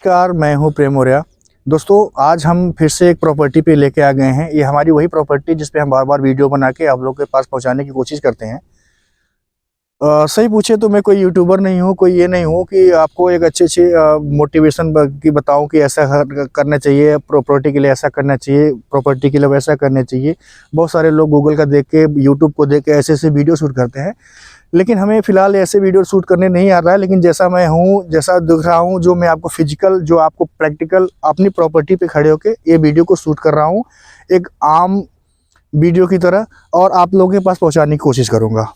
नमस्कार, मैं हूं प्रेम मौर्य। दोस्तों, आज हम फिर से एक प्रॉपर्टी पे लेके आ गए हैं। ये हमारी वही प्रॉपर्टी जिस पे हम बार-बार वीडियो बना के आप लोगों के पास पहुंचाने की कोशिश करते हैं। सही पूछे तो मैं कोई यूट्यूबर नहीं हूं, कोई ये नहीं हूं कि आपको एक अच्छे-अच्छे मोटिवेशन की बताऊं कि ऐसा करना चाहिए, प्रॉपर्टी के लिए ऐसा करना चाहिए, प्रॉपर्टी के लिए वैसा करना चाहिए। बहुत सारे लोग गूगल का देख के, यूट्यूब को देख के ऐसे-ऐसे वीडियो शूट करते हैं। लेकिन हमें फ़िलहाल ऐसे वीडियो शूट करने नहीं आ रहा है, लेकिन जैसा मैं हूँ, जैसा दिख रहा हूँ, जो मैं आपको फिज़िकल, जो आपको प्रैक्टिकल अपनी प्रॉपर्टी पे खड़े होके ये वीडियो को शूट कर रहा हूँ, एक आम वीडियो की तरह, और आप लोगों के पास पहुँचाने की कोशिश करूँगा।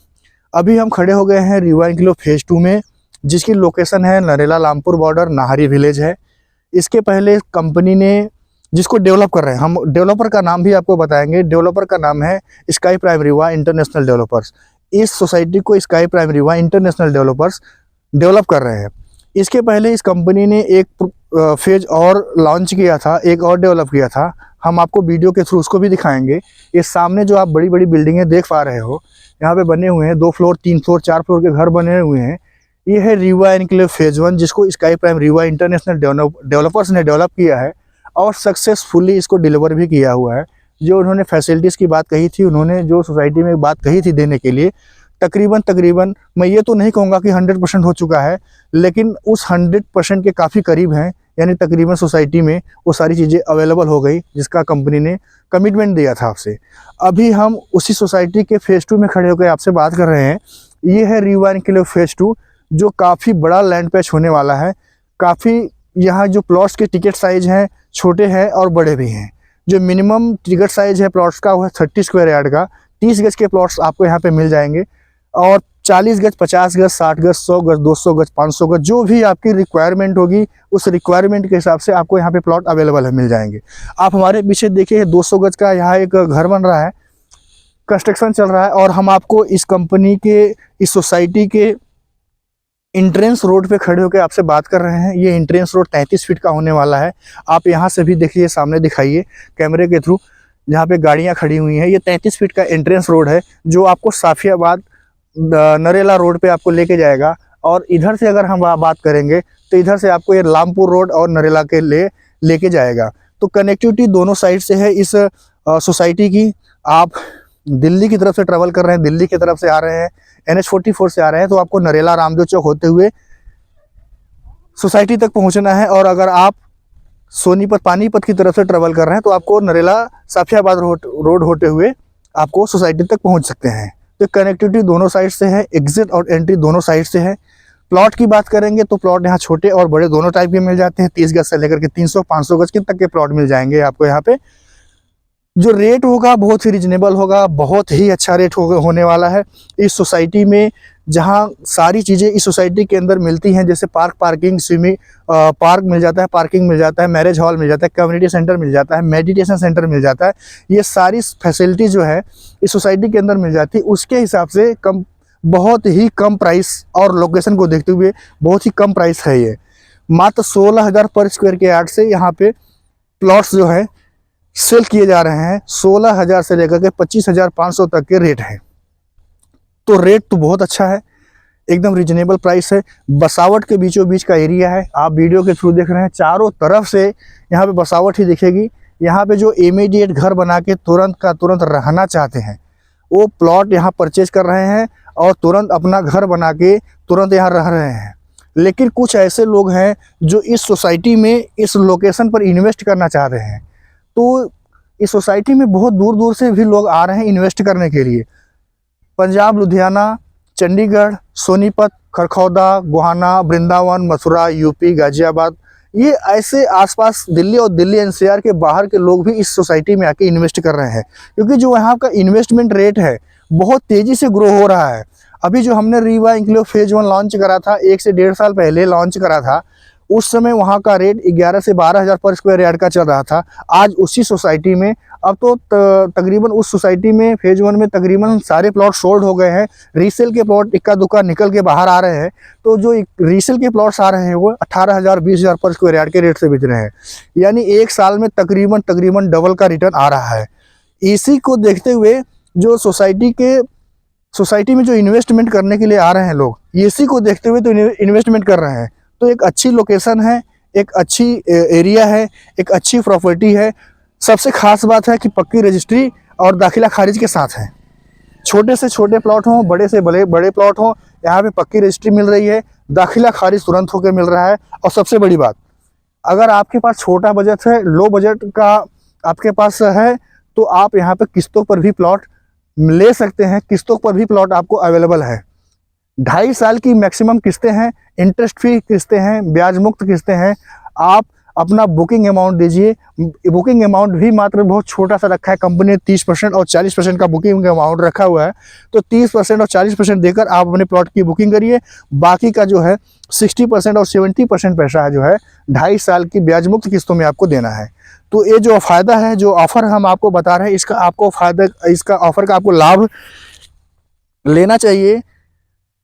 अभी हम खड़े हो गए हैं रीवा एनक्लेव फेज़ 2 में, जिसकी लोकेशन है नरेला रामपुर बॉर्डर, नाहरी विलेज है। इसके पहले कंपनी ने जिसको डेवलप कर रहे हैं, हम डेवलपर का नाम भी आपको बताएँगे। डेवलपर का नाम है sky prime Rewa international developers. इस सोसाइटी को sky prime Rewa international developers develop कर रहे हैं। इसके पहले इस कंपनी ने एक फेज और लॉन्च किया था, एक और डेवलप किया था। हम आपको वीडियो के थ्रू उसको भी दिखाएंगे। ये सामने जो आप बड़ी बड़ी बिल्डिंगें देख पा रहे हो, यहाँ पे बने हुए हैं 2 फ्लोर, 3 फ्लोर, 4 फ्लोर के घर बने हुए हैं। ये है रीवा एनक्लेव फेज 1, जिसको sky prime Rewa international developers ने डेवलप किया है और सक्सेसफुली इसको डिलीवर भी किया हुआ है। जो उन्होंने फैसिलिटीज़ की बात कही थी, उन्होंने जो सोसाइटी में बात कही थी देने के लिए, तकरीबन मैं ये तो नहीं कहूँगा कि 100% हो चुका है, लेकिन उस 100% के काफ़ी करीब हैं। यानी तकरीबन सोसाइटी में वो सारी चीज़ें अवेलेबल हो गई जिसका कंपनी ने कमिटमेंट दिया था आपसे। अभी हम उसी सोसाइटी के फेज़ 2 में खड़े होकर आपसे बात कर रहे हैं। ये है रीवा एनक्लेव फेज़ 2, जो काफ़ी बड़ा लैंड पैच होने वाला है। काफ़ी यहाँ जो प्लॉट्स के टिकट साइज़ हैं, छोटे हैं और बड़े भी हैं। जो मिनिमम टिकट साइज़ है प्लॉट्स का, वो है 30 स्क्वायर यार्ड का। 30 गज के प्लॉट्स आपको यहाँ पे मिल जाएंगे, और 40 गज, 50 गज, 60 गज, 100 गज, 200 गज, 500 गज, जो भी आपकी रिक्वायरमेंट होगी, उस रिक्वायरमेंट के हिसाब से आपको यहाँ पे प्लॉट अवेलेबल है, मिल जाएंगे। आप हमारे पीछे देखिए, 200 गज का यहाँ एक घर बन रहा है, कंस्ट्रक्शन चल रहा है। और हम आपको इस कंपनी के, इस सोसाइटी के एंट्रेंस रोड पे खड़े होकर आपसे बात कर रहे हैं। ये एंट्रेंस रोड 33 फीट का होने वाला है। आप यहाँ से भी देखिए, सामने दिखाइए कैमरे के थ्रू, जहाँ पे गाड़ियाँ खड़ी हुई हैं। ये 33 फीट का एंट्रेंस रोड है, जो आपको साफियाबाद नरेला रोड पे आपको लेके जाएगा। और इधर से अगर हम बात करेंगे तो इधर से आपको ये रामपुर रोड और नरेला के लेके जाएगा। तो कनेक्टिविटी दोनों साइड से है इस सोसाइटी की। आप दिल्ली की तरफ से ट्रैवल कर रहे हैं, दिल्ली की तरफ से आ रहे हैं, NH-44 से आ रहे हैं, तो आपको नरेला रामदेव चौक होते हुए सोसाइटी तक पहुंचना है। और अगर आप सोनीपत, पानीपत की तरफ से ट्रैवल कर रहे हैं, तो आपको नरेला साफियाबाद रोड होते हुए आपको सोसाइटी तक पहुंच सकते हैं। तो कनेक्टिविटी दोनों साइड से है, एग्जिट और एंट्री दोनों साइड से है। प्लॉट की बात करेंगे तो प्लॉट यहाँ छोटे और बड़े दोनों टाइप के मिल जाते हैं। 30 गज से लेकर के 300-500 गज के तक के प्लॉट मिल जाएंगे आपको यहाँ पे। जो रेट होगा बहुत ही रिजनेबल होगा, बहुत ही अच्छा रेट होने वाला है इस सोसाइटी में। जहां सारी चीज़ें इस सोसाइटी के अंदर मिलती हैं, जैसे पार्किंग, स्विमिंग पार्क मिल जाता है, पार्किंग मिल जाता है, मैरिज हॉल मिल जाता है, कम्युनिटी सेंटर मिल जाता है, मेडिटेशन सेंटर मिल जाता है। ये सारी फैसिलिटी जो है इस सोसाइटी के अंदर मिल जाती है। उसके हिसाब से बहुत ही कम प्राइस, और लोकेशन को देखते हुए बहुत ही कम प्राइस है। ये मात्र 16,000 पर स्क्वायर के यार्ड से यहाँ पे प्लॉट्स जो है सेल किए जा रहे हैं। 16,000 से लेकर के 25,500 तक के रेट हैं। तो रेट तो बहुत अच्छा है, एकदम रिजनेबल प्राइस है। बसावट के बीचों बीच का एरिया है। आप वीडियो के थ्रू देख रहे हैं, चारों तरफ से यहाँ पे बसावट ही दिखेगी। यहाँ पे जो इमीडिएट घर बना के तुरंत का तुरंत रहना चाहते हैं, वो प्लॉट यहाँ परचेज कर रहे हैं और तुरंत अपना घर बना के तुरंत यहाँ रह रहे हैं। लेकिन कुछ ऐसे लोग हैं जो इस सोसाइटी में, इस लोकेशन पर इन्वेस्ट करना चाहते हैं। तो इस सोसाइटी में बहुत दूर दूर से भी लोग आ रहे हैं इन्वेस्ट करने के लिए। पंजाब, लुधियाना, चंडीगढ़, सोनीपत, खरखौदा, गोहाना, वृंदावन, मथुरा, यूपी, गाजियाबाद, ये ऐसे आसपास दिल्ली और दिल्ली NCR के बाहर के लोग भी इस सोसाइटी में आके इन्वेस्ट कर रहे हैं। क्योंकि जो यहाँ का इन्वेस्टमेंट रेट है बहुत तेज़ी से ग्रो हो रहा है। अभी जो हमने रीवा एनक्लेव फेज़ 1 लॉन्च करा था, 1 से 1.5 साल पहले लॉन्च करा था, उस समय वहाँ का रेट 11 से 12,000 पर स्क्वायर यार्ड का चल रहा था। आज उसी सोसाइटी में, अब तो तकरीबन उस सोसाइटी में फेज़ 1 में तकरीबन सारे प्लॉट सोल्ड हो गए हैं। रीसेल के प्लॉट इक्का दुक्का निकल के बाहर आ रहे हैं। तो जो रीसेल के प्लॉट्स आ रहे हैं वो 18,000, 20,000 पर स्क्वायर यार्ड के रेट से बिक रहे हैं। यानी 1 साल में तकरीबन डबल का रिटर्न आ रहा है। इसी को देखते हुए जो सोसाइटी में जो इन्वेस्टमेंट करने के लिए आ रहे हैं लोग, इसी को देखते हुए तो इन्वेस्टमेंट कर रहे हैं। तो एक अच्छी लोकेशन है, एक अच्छी एरिया है, एक अच्छी प्रॉपर्टी है। सबसे खास बात है कि पक्की रजिस्ट्री और दाखिला खारिज के साथ है। छोटे से छोटे प्लॉट हों, बड़े से बड़े बड़े प्लॉट हों, यहाँ पे पक्की रजिस्ट्री मिल रही है, दाखिला खारिज तुरंत होकर मिल रहा है। और सबसे बड़ी बात, अगर आपके पास छोटा बजट है, लो बजट का आपके पास है, तो आप यहाँ पे किस्तों पर भी प्लॉट ले सकते हैं। किस्तों पर भी प्लॉट आपको अवेलेबल है। 2.5 साल की मैक्सिमम किस्तें हैं, इंटरेस्ट फ्री किस्तें हैं, ब्याज मुक्त किस्तें हैं। आप अपना बुकिंग अमाउंट दीजिए। बुकिंग अमाउंट भी मात्र बहुत छोटा सा रखा है कंपनी ने, 30% और 40% का बुकिंग अमाउंट रखा हुआ है। तो 30% और 40% देकर आप अपने प्लॉट की बुकिंग करिए। बाकी का जो है 60% और 70% पैसा जो है 2.5 साल की ब्याज मुक्त किस्तों में आपको देना है। तो ये जो फ़ायदा है, जो ऑफ़र हम आपको बता रहे हैं, इसका आपको फ़ायदा, इसका ऑफ़र का आपको लाभ लेना चाहिए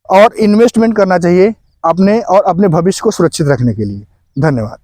और इन्वेस्टमेंट करना चाहिए अपने और अपने भविष्य को सुरक्षित रखने के लिए। धन्यवाद।